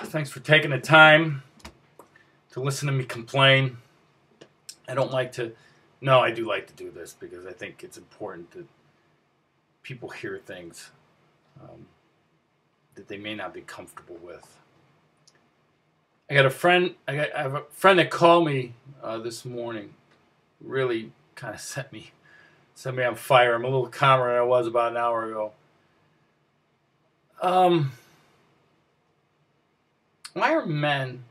Thanks for taking the time to listen to me complain. I don't like to... No, I do like to do this because I think it's important that people hear things that they may not be comfortable with. I have a friend that called me this morning. Really kind of set me on fire. I'm a little calmer than I was about an hour ago. Why are men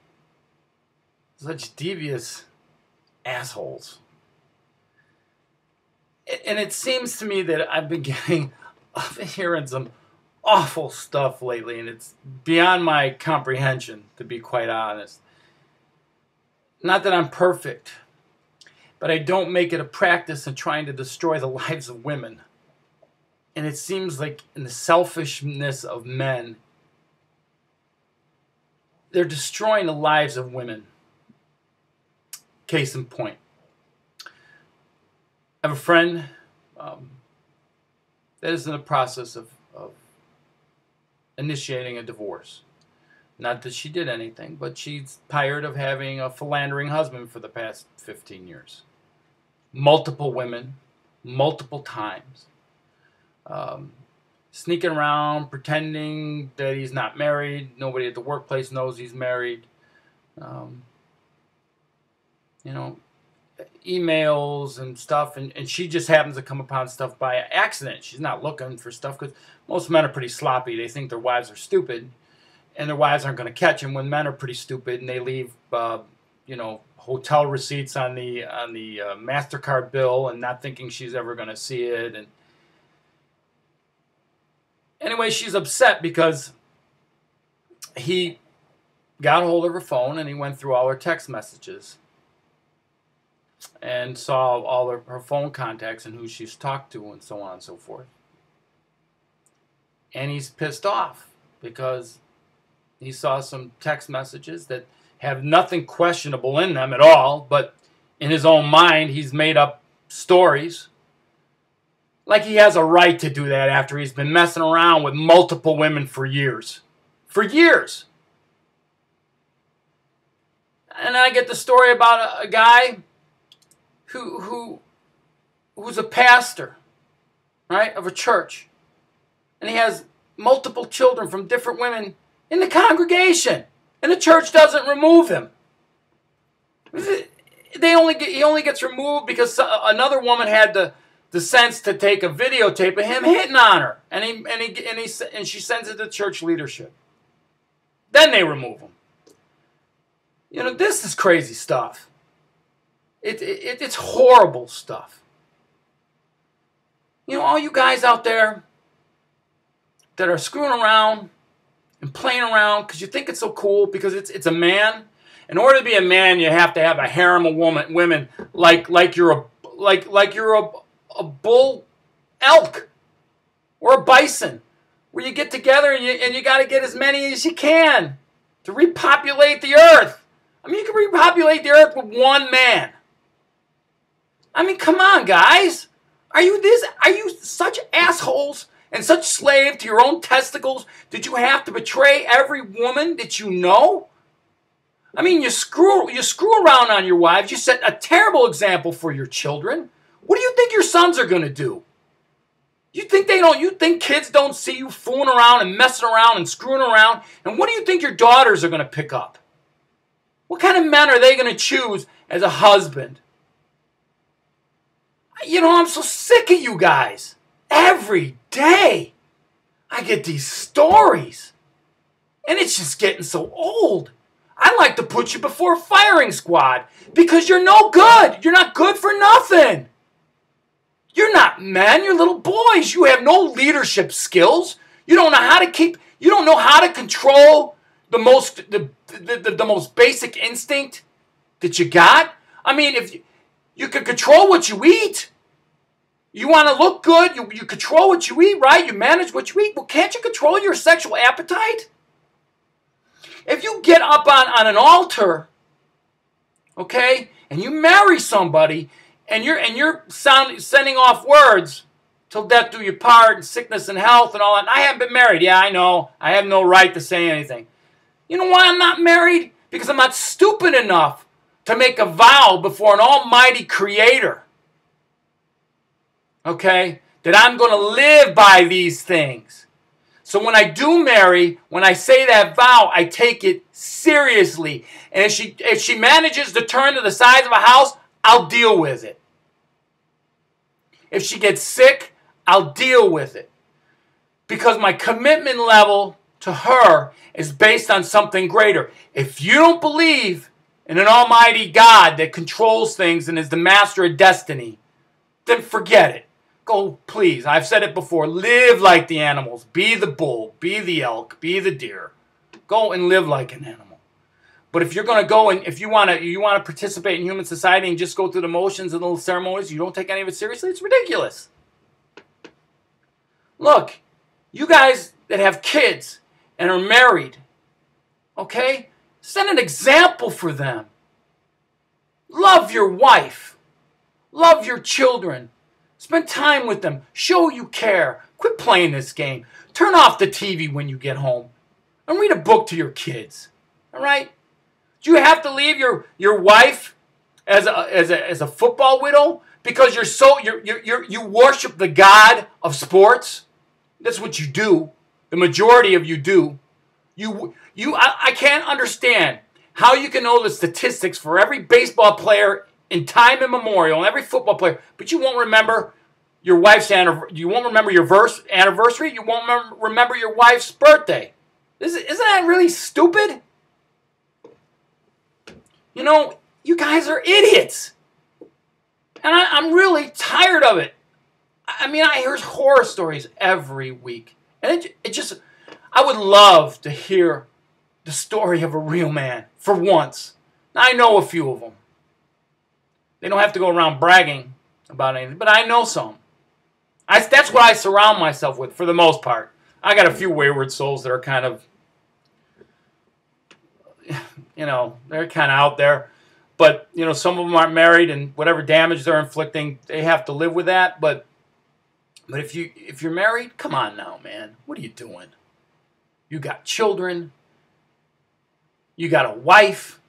such devious assholes? And it seems to me that I've been hearing some awful stuff lately, and it's beyond my comprehension, to be quite honest. Not that I'm perfect, but I don't make it a practice in trying to destroy the lives of women. And it seems like in the selfishness of men, they're destroying the lives of women. Case in point. I have a friend that is in the process of initiating a divorce. Not that she did anything, but she's tired of having a philandering husband for the past 15 years. Multiple women, multiple times. Sneaking around, pretending that he's not married. Nobody at the workplace knows he's married. Emails and stuff. And she just happens to come upon stuff by accident. She's not looking for stuff because most men are pretty sloppy. They think their wives are stupid. And their wives aren't going to catch them when men are pretty stupid. And they leave, hotel receipts on the MasterCard bill and not thinking she's ever going to see it. And anyway, she's upset because he got a hold of her phone and he went through all her text messages and saw all her phone contacts and who she's talked to and so on and so forth. And he's pissed off because he saw some text messages that have nothing questionable in them at all, but in his own mind, he's made up stories. Like he has a right to do that after he's been messing around with multiple women for years. For years. And I get the story about a guy who's a pastor, right, of a church. And he has multiple children from different women in the congregation. And the church doesn't remove him. He only gets removed because another woman had the sense to take a videotape of him hitting on her, and she sends it to church leadership. Then they remove him. This is crazy stuff. It's horrible stuff. All you guys out there that are screwing around and playing around because you think it's so cool because it's a man. In order to be a man, you have to have a harem of women like you're a bull elk or a bison, where you get together and you got to get as many as you can to repopulate the earth. I mean, you can repopulate the earth with one man. I mean, come on, guys. Are you such assholes and such slave to your own testicles that you have to betray every woman that you know? I mean, you screw around on your wives. You set a terrible example for your children. What do you think your sons are going to do? You think kids don't see you fooling around and messing around and screwing around? And what do you think your daughters are going to pick up? What kind of men are they going to choose as a husband? I'm so sick of you guys. Every day I get these stories. And it's just getting so old. I'd like to put you before a firing squad because you're no good. You're not good for nothing. You're not men. You're little boys. You have no leadership skills. You don't know how to control the most basic instinct that you got. I mean, if you can control what you eat, you want to look good. You control what you eat, right? You manage what you eat. Well, can't you control your sexual appetite? If you get up on an altar, okay, and you marry somebody, and you're sending off words, till death do you part, and sickness and health and all that. And I haven't been married. Yeah, I know. I have no right to say anything. You know why I'm not married? Because I'm not stupid enough to make a vow before an almighty creator. Okay? That I'm going to live by these things. So when I do marry, when I say that vow, I take it seriously. And if she manages to turn to the size of a house, I'll deal with it. If she gets sick, I'll deal with it. Because my commitment level to her is based on something greater. If you don't believe in an almighty God that controls things and is the master of destiny, then forget it. Go, please, I've said it before, live like the animals. Be the bull, be the elk, be the deer. Go and live like an animal. But if you're going to go and if you want to participate in human society and just go through the motions and little ceremonies, you don't take any of it seriously, it's ridiculous. Look, you guys that have kids and are married, okay? Set an example for them. Love your wife. Love your children. Spend time with them. Show you care. Quit playing this game. Turn off the TV when you get home. And read a book to your kids. All right? Do you have to leave your wife as a football widow because you worship the god of sports? That's what you do. The majority of you do. I can't understand how you can know the statistics for every baseball player in time immemorial and every football player, but you won't remember your wife's anniversary. You won't remember your anniversary. You won't remember your wife's birthday. Isn't that really stupid? You know, you guys are idiots. And I'm really tired of it. I mean, I hear horror stories every week. And I would love to hear the story of a real man for once. Now, I know a few of them. They don't have to go around bragging about anything, but I know some. That's what I surround myself with for the most part. I got a few wayward souls that are kind of, you know, they're kind of out there. But, you know, some of them aren't married, and whatever damage they're inflicting, they have to live with that. But if you're married, come on now, man. What are you doing? You got children. You got a wife.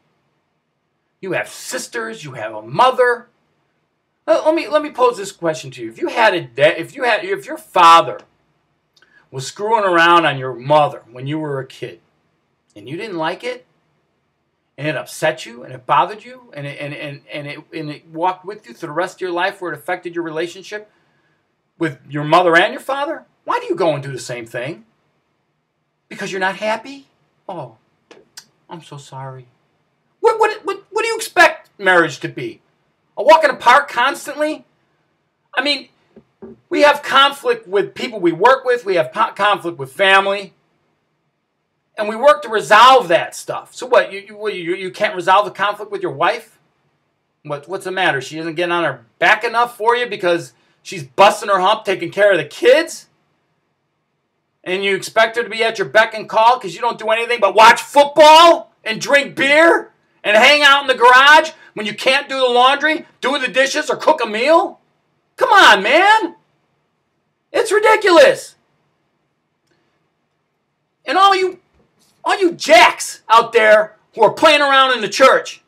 You have sisters. You have a mother. Let me pose this question to you. If your father was screwing around on your mother when you were a kid, and you didn't like it, and it upset you, and it bothered you, and it walked with you through the rest of your life where it affected your relationship with your mother and your father, why do you go and do the same thing? Because you're not happy? Oh, I'm so sorry. What do you expect marriage to be? A walk in the park constantly? I mean, we have conflict with people we work with. We have conflict with family. And we work to resolve that stuff. So what, you can't resolve the conflict with your wife? What's the matter? She isn't getting on her back enough for you because she's busting her hump taking care of the kids? And you expect her to be at your beck and call because you don't do anything but watch football and drink beer and hang out in the garage when you can't do the laundry, do the dishes, or cook a meal? Come on, man. It's ridiculous. And all you jacks out there who are playing around in the church,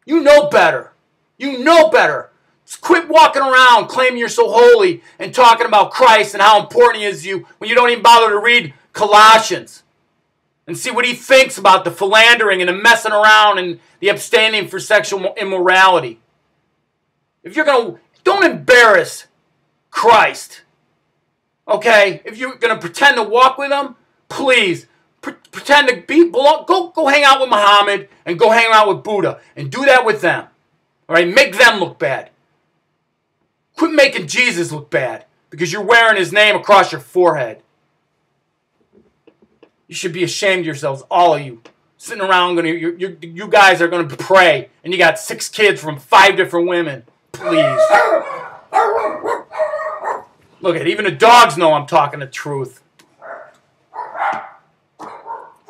you know better. You know better. Just quit walking around claiming you're so holy and talking about Christ and how important he is to you when you don't even bother to read Colossians and see what he thinks about the philandering and the messing around and the abstaining for sexual immorality. If you're going to, don't embarrass Christ. Okay? If you're going to pretend to walk with him, please pretend to go hang out with Muhammad and go hang out with Buddha and do that with them. All right? Make them look bad. Quit making Jesus look bad because you're wearing his name across your forehead. You should be ashamed of yourselves, all of you. Sitting around, you guys are going to pray, and you got 6 kids from 5 different women. Please. Look at it. Even the dogs know I'm talking the truth.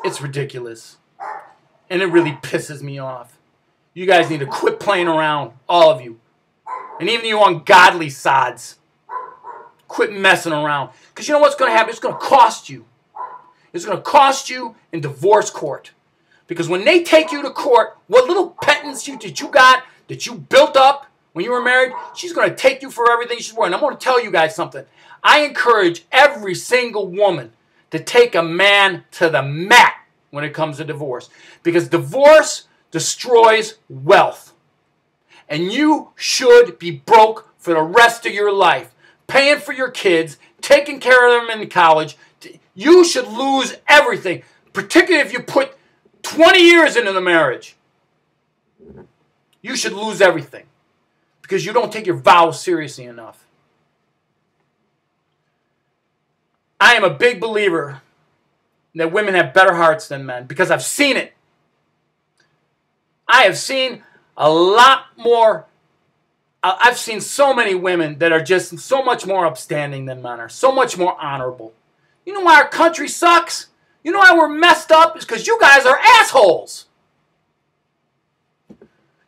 It's ridiculous. And it really pisses me off. You guys need to quit playing around, all of you. And even you ungodly sods. Quit messing around. Because you know what's going to happen? It's going to cost you. is going to cost you in divorce court. Because when they take you to court, what little pittance that you built up when you were married, she's going to take you for everything she's worth. And I'm going to tell you guys something. I encourage every single woman to take a man to the mat when it comes to divorce. Because divorce destroys wealth. And you should be broke for the rest of your life. Paying for your kids, taking care of them in college. You should lose everything. Particularly if you put 20 years into the marriage. You should lose everything. Because you don't take your vows seriously enough. I am a big believer that women have better hearts than men. Because I've seen it. I have seen a lot more. I've seen so many women that are just so much more upstanding than men are. So much more honorable. You know why our country sucks? You know why we're messed up? It's because you guys are assholes.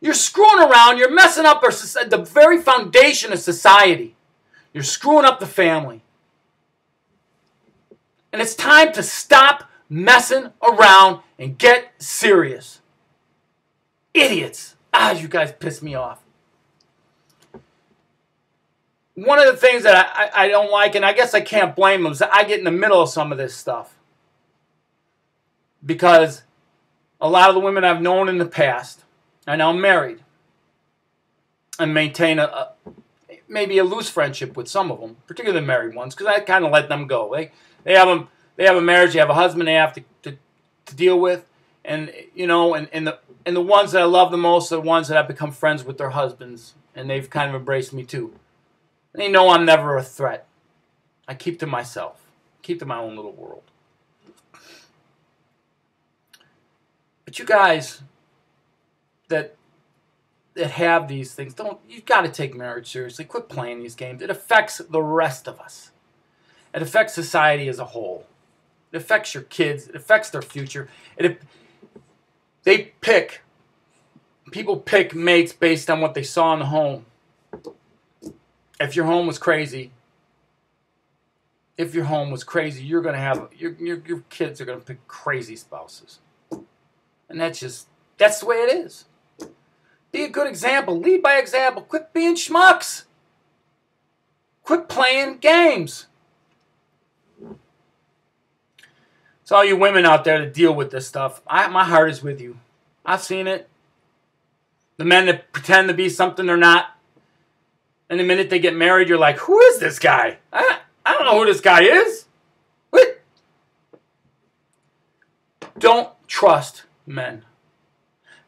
You're screwing around. You're messing up the very foundation of society. You're screwing up the family. And it's time to stop messing around and get serious. Idiots. You guys piss me off. One of the things that I don't like, and I guess I can't blame them, is that I get in the middle of some of this stuff. Because a lot of the women I've known in the past are now married. And maintain maybe a loose friendship with some of them, particularly the married ones, because I kind of let them go. They have a marriage, they have a husband they have to deal with. And, you know, and the ones that I love the most are the ones that have become friends with their husbands. And they've kind of embraced me too. They know I'm never a threat. I keep to myself. Keep to my own little world. But you guys that have these things, you've got to take marriage seriously. Quit playing these games. It affects the rest of us. It affects society as a whole. It affects your kids. It affects their future. People pick mates based on what they saw in the home. If your home was crazy, you're going to have, your kids are going to pick crazy spouses. And that's the way it is. Be a good example. Lead by example. Quit being schmucks. Quit playing games. So all you women out there that deal with this stuff, my heart is with you. I've seen it. The men that pretend to be something they're not. And the minute they get married, you're like, who is this guy? I don't know who this guy is. What? Don't trust men.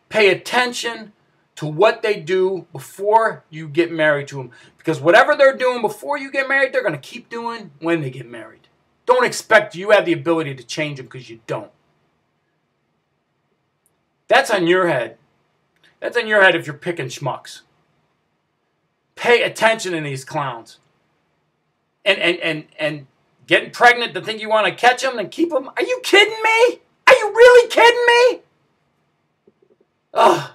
Pay attention to what they do before you get married to them. Because whatever they're doing before you get married, they're going to keep doing when they get married. Don't expect you have the ability to change them because you don't. That's on your head. That's on your head if you're picking schmucks. Pay attention to these clowns. And getting pregnant to think you want to catch them and keep them. Are you kidding me? Are you really kidding me? Ugh.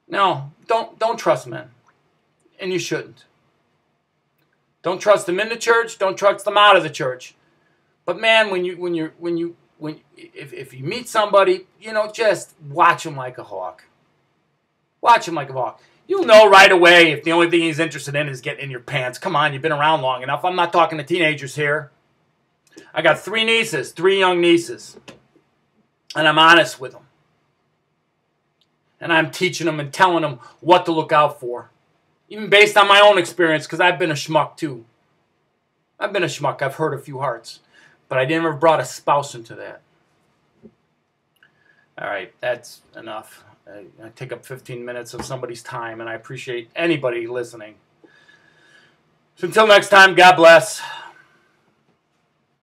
No, don't trust men. And you shouldn't. Don't trust them in the church. Don't trust them out of the church. But man, if you meet somebody, just watch him like a hawk. Watch him like a hawk. You'll know right away if the only thing he's interested in is getting in your pants. Come on, you've been around long enough. I'm not talking to teenagers here. I got 3 young nieces. And I'm honest with them. And I'm teaching them and telling them what to look out for. Even based on my own experience, because I've been a schmuck too. I've been a schmuck. I've hurt a few hearts. But I never brought a spouse into that. All right, that's enough. I take up 15 minutes of somebody's time, and I appreciate anybody listening. So until next time, God bless.